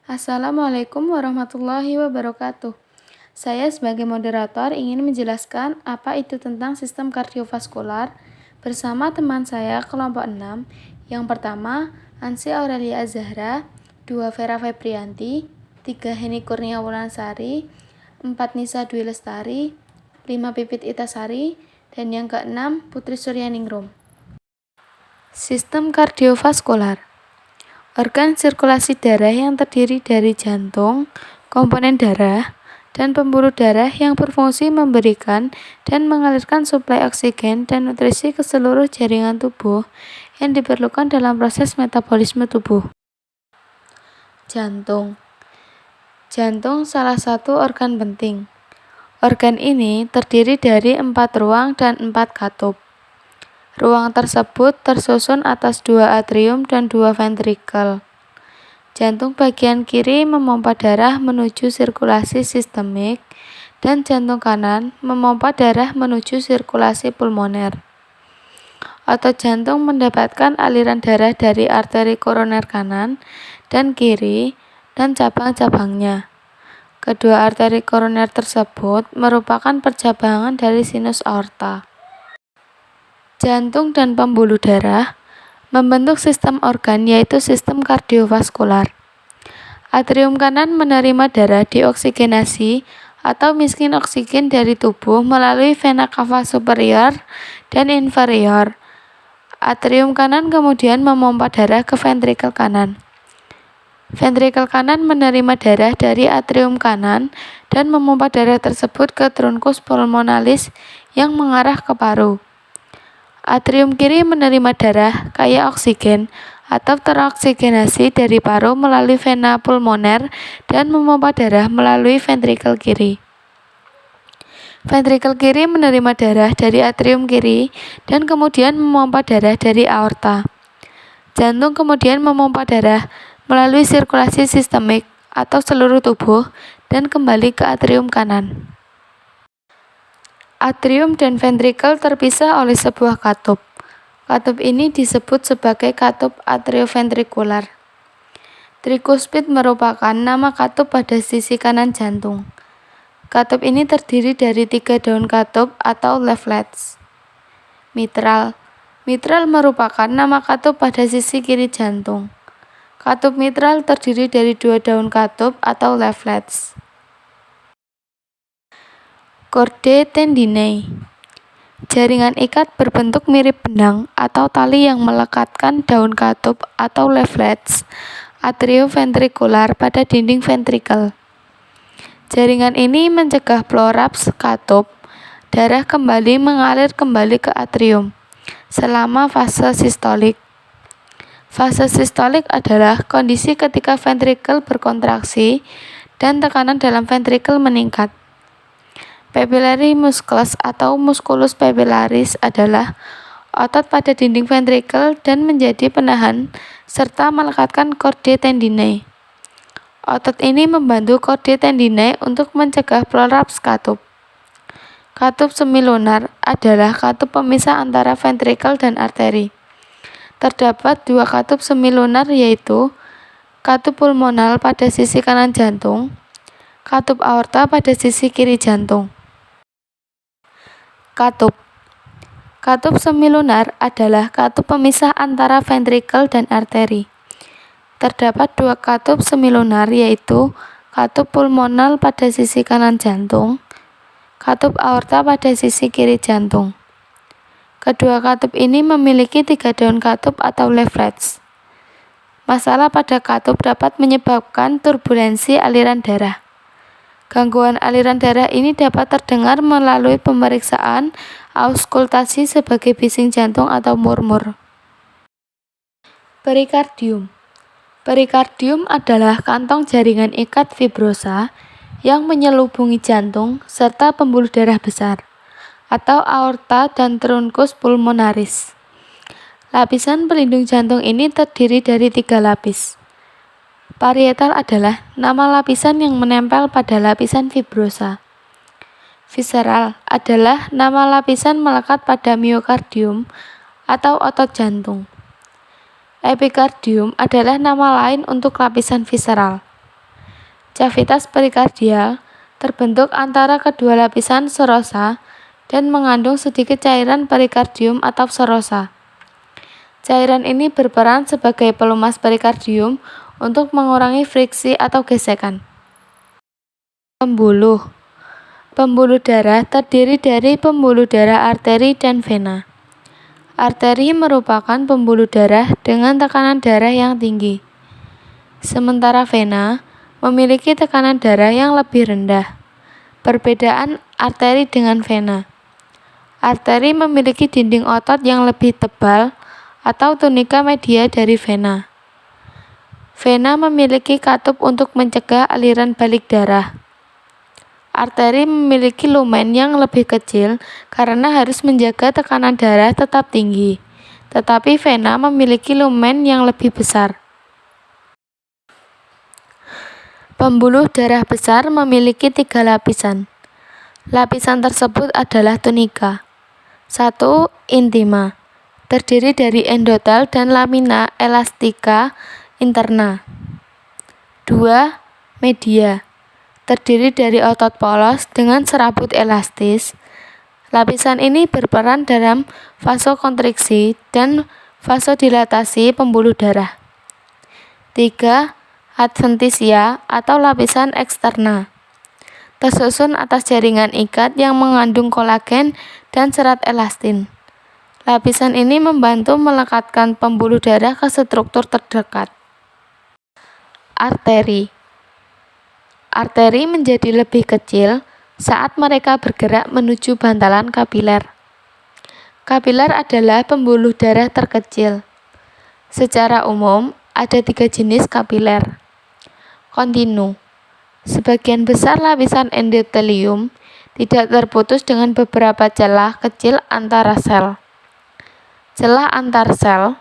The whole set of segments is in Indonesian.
Assalamualaikum warahmatullahi wabarakatuh. Saya sebagai moderator ingin menjelaskan apa itu tentang sistem kardiovaskular bersama teman saya kelompok 6. Yang pertama, Ansi Aurelia Azahra, 2 Vera Febrianti, 3 Heni Kurnia Wulansari, 4 Nisa Dwi Lestari, 5 Pipit Itasari, dan yang keenam Putri Suryaningrum. Sistem kardiovaskular, organ sirkulasi darah yang terdiri dari jantung, komponen darah, dan pembuluh darah yang berfungsi memberikan dan mengalirkan suplai oksigen dan nutrisi ke seluruh jaringan tubuh yang diperlukan dalam proses metabolisme tubuh. Jantung. Jantung salah satu organ penting. Organ ini terdiri dari 4 ruang dan 4 katup. Ruang tersebut tersusun atas 2 atrium dan 2 ventrikel. Jantung bagian kiri memompa darah menuju sirkulasi sistemik dan jantung kanan memompa darah menuju sirkulasi pulmoner. Otot jantung mendapatkan aliran darah dari arteri koroner kanan dan kiri dan cabang-cabangnya. Kedua arteri koroner tersebut merupakan percabangan dari sinus aorta. Jantung dan pembuluh darah membentuk sistem organ yaitu sistem kardiovaskular. Atrium kanan menerima darah dioksigenasi atau miskin oksigen dari tubuh melalui vena cava superior dan inferior. Atrium kanan kemudian memompa darah ke ventrikel kanan. Ventrikel kanan menerima darah dari atrium kanan dan memompa darah tersebut ke truncus pulmonalis yang mengarah ke paru. Atrium kiri menerima darah kaya oksigen atau teroksigenasi dari paru melalui vena pulmoner dan memompa darah melalui ventrikel kiri. Ventrikel kiri menerima darah dari atrium kiri dan kemudian memompa darah dari aorta. Jantung kemudian memompa darah melalui sirkulasi sistemik atau seluruh tubuh dan kembali ke atrium kanan. Atrium dan ventrikel terpisah oleh sebuah katup. Katup ini disebut sebagai katup atrioventrikular. Trikuspid merupakan nama katup pada sisi kanan jantung. Katup ini terdiri dari 3 daun katup atau leaflets. Mitral. Mitral merupakan nama katup pada sisi kiri jantung. Katup mitral terdiri dari 2 daun katup atau leaflets. Corde tendinae. Jaringan ikat berbentuk mirip benang atau tali yang melekatkan daun katup atau leaflets atrioventrikular pada dinding ventrikel. Jaringan ini mencegah prolaps katup, darah kembali mengalir kembali ke atrium selama fase sistolik. Fase sistolik adalah kondisi ketika ventrikel berkontraksi dan tekanan dalam ventrikel meningkat. Papillary muscles atau musculus papillaris adalah otot pada dinding ventrikel dan menjadi penahan serta melekatkan corde tendinae. Otot ini membantu corde tendinae untuk mencegah prolaps katup. Katup semilunar adalah katup pemisah antara ventrikel dan arteri. Terdapat 2 katup semilunar yaitu katup pulmonal pada sisi kanan jantung, katup aorta pada sisi kiri jantung. Katup. Katup semilunar adalah katup pemisah antara ventrikel dan arteri. Terdapat 2 katup semilunar yaitu katup pulmonal pada sisi kanan jantung, katup aorta pada sisi kiri jantung. Kedua katup ini memiliki 3 daun katup atau leaflets. Masalah pada katup dapat menyebabkan turbulensi aliran darah. Gangguan aliran darah ini dapat terdengar melalui pemeriksaan auskultasi sebagai bising jantung atau murmur. Perikardium. Perikardium adalah kantong jaringan ikat fibrosa yang menyelubungi jantung serta pembuluh darah besar atau aorta dan truncus pulmonaris. Lapisan pelindung jantung ini terdiri dari 3 lapis. Parietal adalah nama lapisan yang menempel pada lapisan fibrosa. Visceral adalah nama lapisan melekat pada miokardium atau otot jantung. Epikardium adalah nama lain untuk lapisan visceral. cavitas perikardial terbentuk antara kedua lapisan serosa dan mengandung sedikit cairan perikardium atau serosa. Cairan ini berperan sebagai pelumas perikardium untuk mengurangi friksi atau gesekan. Pembuluh. Pembuluh darah terdiri dari pembuluh darah arteri dan vena. Arteri merupakan pembuluh darah dengan tekanan darah yang tinggi, sementara vena memiliki tekanan darah yang lebih rendah. Perbedaan arteri dengan vena. Arteri memiliki dinding otot yang lebih tebal atau tunika media dari vena. Vena memiliki katup untuk mencegah aliran balik darah. Arteri memiliki lumen yang lebih kecil karena harus menjaga tekanan darah tetap tinggi, tetapi vena memiliki lumen yang lebih besar. Pembuluh darah besar memiliki 3 lapisan. Lapisan tersebut adalah tunika. 1. Intima, terdiri dari endotel dan lamina elastika interna. 2. Media, terdiri dari otot polos dengan serabut elastis. Lapisan ini berperan dalam vasokonstriksi dan vasodilatasi pembuluh darah. 3. Adventisia atau lapisan eksterna, tersusun atas jaringan ikat yang mengandung kolagen dan serat elastin. Lapisan ini membantu melekatkan pembuluh darah ke struktur terdekat. Arteri. Arteri menjadi lebih kecil saat mereka bergerak menuju bantalan kapiler. Kapiler adalah pembuluh darah terkecil. Secara umum, ada 3 jenis kapiler. Kontinu. Sebagian besar lapisan endotelium tidak terputus dengan beberapa celah kecil antara sel. Celah antar sel.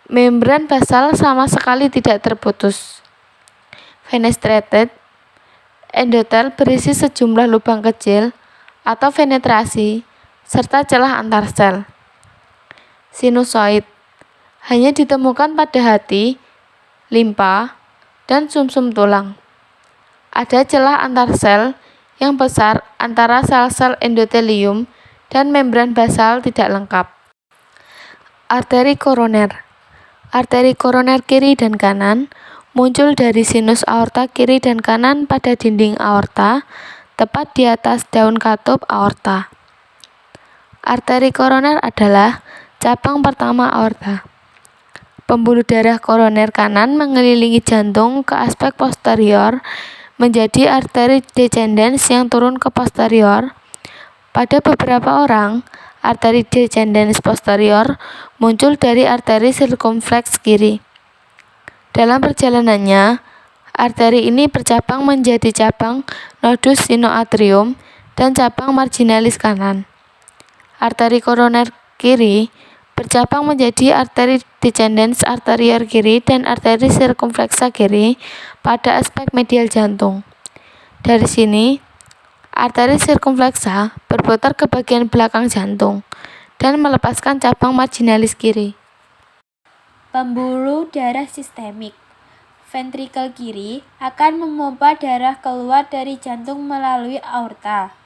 Membran basal sama sekali tidak terputus. Fenestrated. Endotel berisi sejumlah lubang kecil atau penetrasi serta celah antar sel. Sinusoid. Hanya ditemukan pada hati, limpa, dan sumsum tulang. Ada celah antar sel yang besar antara sel-sel endotelium dan membran basal tidak lengkap. Arteri koroner. Arteri koroner kiri dan kanan muncul dari sinus aorta kiri dan kanan pada dinding aorta, tepat di atas daun katup aorta. Arteri koroner adalah cabang pertama aorta. Pembuluh darah koroner kanan mengelilingi jantung ke aspek posterior menjadi arteri descendens yang turun ke posterior. Pada beberapa orang, arteri descendens posterior muncul dari arteri sirkumfleks kiri. Dalam perjalanannya, arteri ini bercabang menjadi cabang nodus sinoatrium dan cabang marginalis kanan. Arteri koroner kiri bercabang menjadi arteri descendens arterior kiri dan arteri sirkumfleksa kiri pada aspek medial jantung. Dari sini, arteri sirkumfleksa berputar ke bagian belakang jantung dan melepaskan cabang marginalis kiri. Pembuluh darah sistemik. Ventrikel kiri akan memompa darah keluar dari jantung melalui aorta.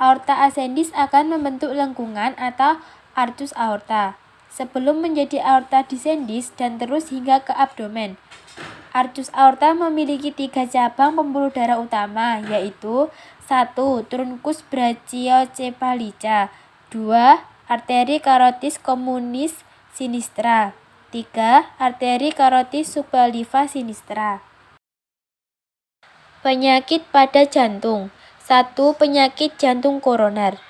Aorta ascendis akan membentuk lengkungan atau arcus aorta sebelum menjadi aorta descendis dan terus hingga ke abdomen. Arcus aorta memiliki 3 cabang pembuluh darah utama, yaitu 1. Truncus brachiocephalica, 2. Arteri carotis communis sinistra, 3. Arteri carotis subclavian sinistra. Penyakit pada jantung. 1. Penyakit jantung koroner.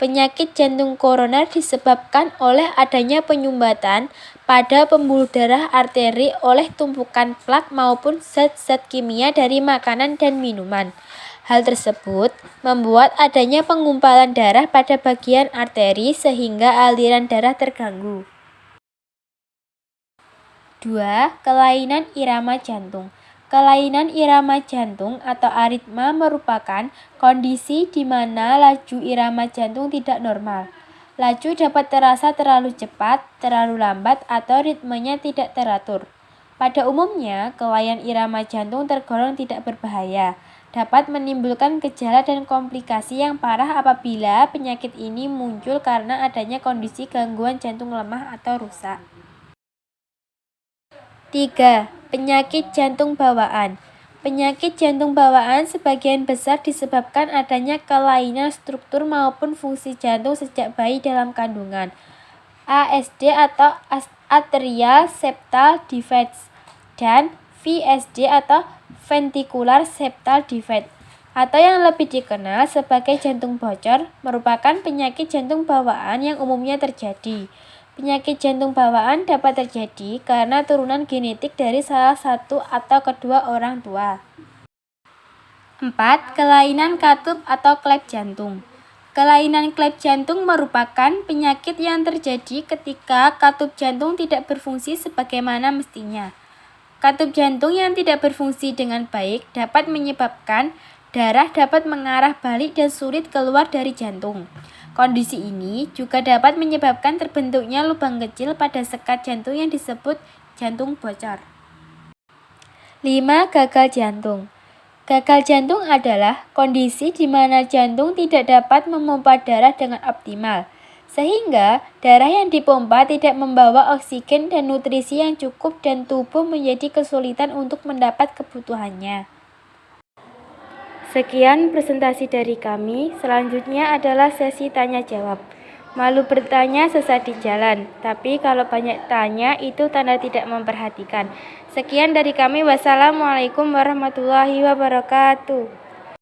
Penyakit jantung koroner disebabkan oleh adanya penyumbatan pada pembuluh darah arteri oleh tumpukan plak maupun zat-zat kimia dari makanan dan minuman. Hal tersebut membuat adanya penggumpalan darah pada bagian arteri sehingga aliran darah terganggu. 2. Kelainan irama jantung. Kelainan irama jantung atau aritma merupakan kondisi di mana laju irama jantung tidak normal. Laju dapat terasa terlalu cepat, terlalu lambat, atau ritmenya tidak teratur. Pada umumnya, kelainan irama jantung tergolong tidak berbahaya, dapat menimbulkan gejala dan komplikasi yang parah apabila penyakit ini muncul karena adanya kondisi gangguan jantung lemah atau rusak. 3. Penyakit jantung bawaan. Penyakit jantung bawaan sebagian besar disebabkan adanya kelainan struktur maupun fungsi jantung sejak bayi dalam kandungan. ASD atau atrial septal defects dan VSD atau ventricular septal defect atau yang lebih dikenal sebagai jantung bocor merupakan penyakit jantung bawaan yang umumnya terjadi. Penyakit jantung bawaan dapat terjadi karena turunan genetik dari salah satu atau kedua orang tua. 4. Kelainan katup atau klep jantung. Kelainan klep jantung merupakan penyakit yang terjadi ketika katup jantung tidak berfungsi sebagaimana mestinya. Katup jantung yang tidak berfungsi dengan baik dapat menyebabkan darah dapat mengarah balik dan sulit keluar dari jantung. Kondisi ini juga dapat menyebabkan terbentuknya lubang kecil pada sekat jantung yang disebut jantung bocor. 5. Gagal jantung. Gagal jantung adalah kondisi di mana jantung tidak dapat memompa darah dengan optimal, sehingga darah yang dipompa tidak membawa oksigen dan nutrisi yang cukup dan tubuh menjadi kesulitan untuk mendapat kebutuhannya. Sekian presentasi dari kami, selanjutnya adalah sesi tanya-jawab. Malu bertanya sesat di jalan, tapi kalau banyak tanya itu tanda tidak memperhatikan. Sekian dari kami, wassalamualaikum warahmatullahi wabarakatuh.